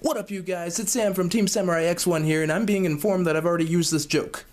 What up, you guys? It's Sam from Team Samurai X1 here, and I'm being informed that I've already used this joke.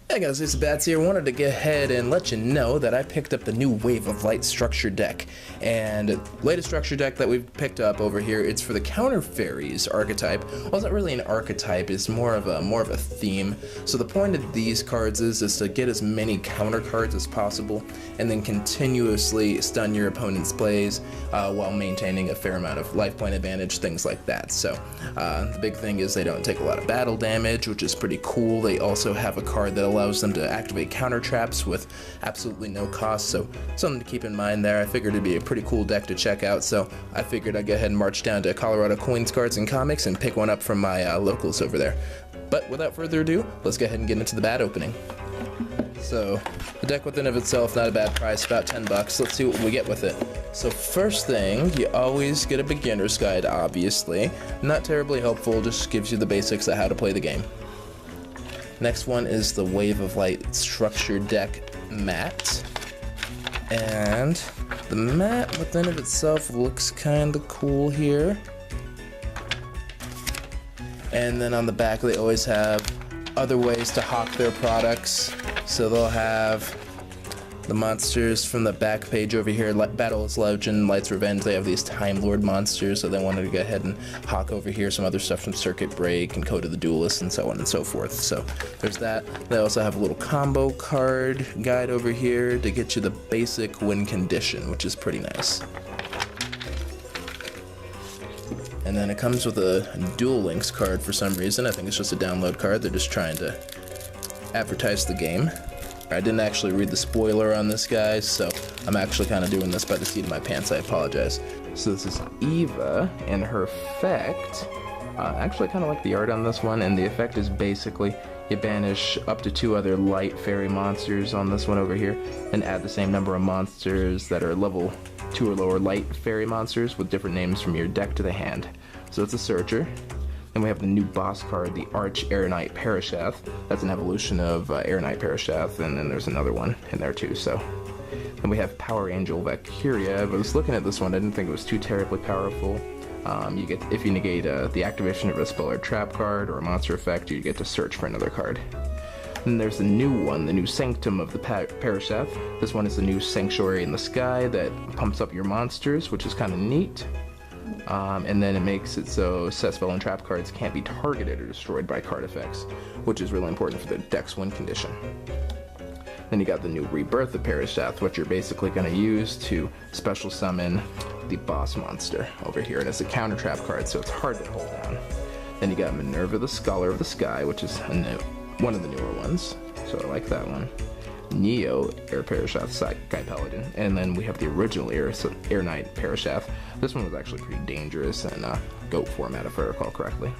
Hey guys, it's Bats here. Wanted to get ahead and let you know that I picked up the new Wave of Light structure deck. And latest structure deck that we've picked up over here, it's for the Counter Fairies archetype. Well, it's not really an archetype, it's more of a theme. So the point of these cards is to get as many counter cards as possible and then continuously stun your opponent's plays while maintaining a fair amount of life point advantage, things like that. So the big thing is they don't take a lot of battle damage, which is pretty cool. They also have a card that allows them to activate counter traps with absolutely no cost, so something to keep in mind there. I figured it'd be a pretty cool deck to check out, so I figured I'd go ahead and march down to Colorado Coins, Cards, and Comics and pick one up from my locals over there. But without further ado, let's go ahead and get into the bat opening. So the deck within of itself, not a bad price, about 10 bucks. Let's see what we get with it. So first thing, you always get a beginner's guide, obviously. Not terribly helpful, just gives you the basics of how to play the game. Next one is the Wave of Light structure deck mat. And the mat within of itself looks kind of cool here. And then on the back they always have other ways to hawk their products. So they'll have the monsters from the back page over here, Battle's Legend, Light's Revenge. They have these Time Lord monsters, so they wanted to go ahead and hawk over here some other stuff from Circuit Break and Code of the Duelist and so on and so forth. So there's that. They also have a little combo card guide over here to get you the basic win condition, which is pretty nice. And then it comes with a Duel Links card for some reason. I think it's just a download card. They're just trying to advertise the game. I didn't actually read the spoiler on this, guys, so I'm actually kind of doing this by the seat of my pants. I apologize. So this is Eva, and her effect, actually kind of like the art on this one, and the effect is basically you banish up to 2 other light fairy monsters on this one over here, and add the same number of monsters that are level 2 or lower light fairy monsters with different names from your deck to the hand. So it's a searcher. Then we have the new boss card, the Arch Air Knight Parashath. That's an evolution of Air Knight Parashath, and then there's another one in there too. So then we have Power Angel Valkyria. I was looking at this one, I didn't think it was too terribly powerful. You get, if you negate the activation of a spell or trap card or a monster effect, you get to search for another card. Then there's the new one, the new Sanctum of the Parashath. This one is the new Sanctuary in the Sky that pumps up your monsters, which is kind of neat. And then it makes it so set spell and trap cards can't be targeted or destroyed by card effects, which is really important for the deck's win condition. Then you got the new Rebirth of Parashath, which you're basically going to use to special summon the boss monster over here, and it's a counter trap card, so it's hard to hold down. Then you got Minerva, the Scholar of the Sky, which is one of the newer ones, so I like that one. Neo, Air Parashath, Sky Paladin, and then we have the original Air Knight Parashath. This one was actually pretty dangerous in GOAT format, if I recall correctly.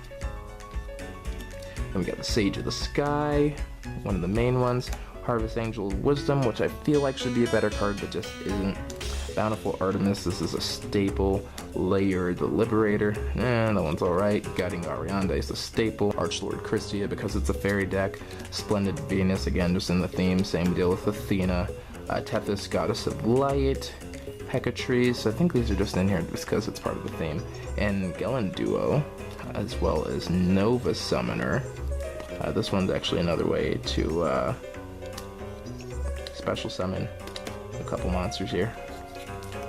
Then we got the Sage of the Sky, one of the main ones. Harvest Angel of Wisdom, which I feel like should be a better card, but just isn't. Bountiful Artemis, this is a staple. Layered the Liberator, that one's alright. Guiding Arianda is a staple. Archlord Christia, because it's a fairy deck. Splendid Venus, again just in the theme, same deal with Athena. Tethys, Goddess of Light. Hecatrice, I think these are just in here just because it's part of the theme. And Gelen Duo, as well as Nova Summoner. This one's actually another way to special summon a couple monsters here.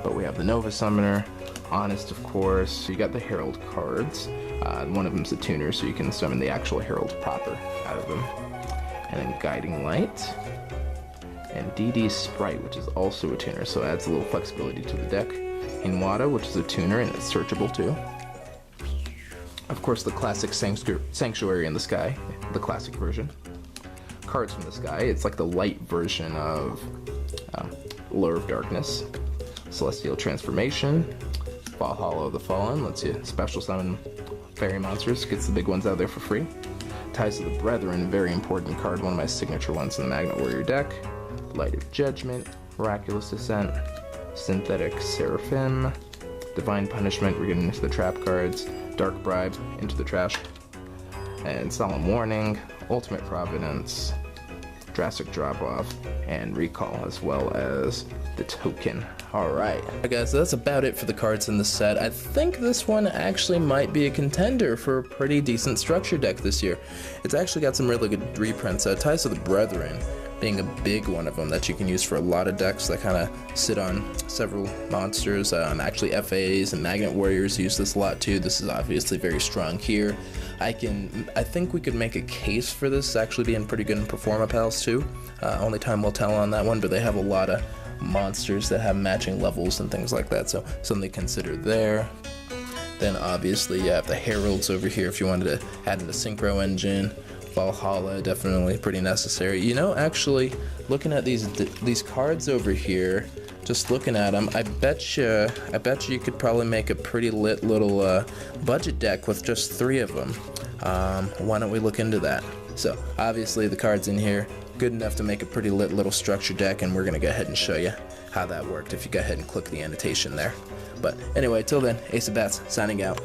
But we have the Nova Summoner, Honest, of course. You got the Herald cards. One of them's a tuner, so you can summon the actual Herald proper out of them. And then Guiding Light. And DD Sprite, which is also a tuner, so it adds a little flexibility to the deck. Inwata, which is a tuner, and it's searchable too. Of course, the classic Sanctuary in the Sky, the classic version. Cards from the Sky, it's like the light version of Lure of Darkness. Celestial Transformation, Valhalla of the Fallen, lets you special summon fairy monsters, gets the big ones out there for free. Ties of the Brethren, very important card, one of my signature ones in the Magnet Warrior deck. Light of Judgment, Miraculous Descent, Synthetic Seraphim, Divine Punishment, we're getting into the trap cards, Dark Bribe into the trash. And Solemn Warning, Ultimate Providence, Drastic Drop-Off, and Recall, as well as the token. Alright. Alright guys, so that's about it for the cards in the set. I think this one actually might be a contender for a pretty decent structure deck this year. It's actually got some really good reprints. Ties of the Brethren being a big one of them that you can use for a lot of decks that kind of sit on several monsters. Actually FAs and Magnet Warriors use this a lot too. This is obviously very strong here. I think we could make a case for this actually being pretty good in Performa Pals too. Only time will tell on that one, but they have a lot of monsters that have matching levels and things like that, so something to consider there. Then obviously you have the Heralds over here if you wanted to add in the Synchro engine. Valhalla, definitely pretty necessary. You know, actually, looking at these cards over here, just looking at them, I bet you could probably make a pretty lit little budget deck with just 3 of them. Why don't we look into that? So, obviously the cards in here, good enough to make a pretty lit little structure deck, and we're gonna go ahead and show you how that worked if you go ahead and click the annotation there. But anyway, till then, Ace of Bats, signing out.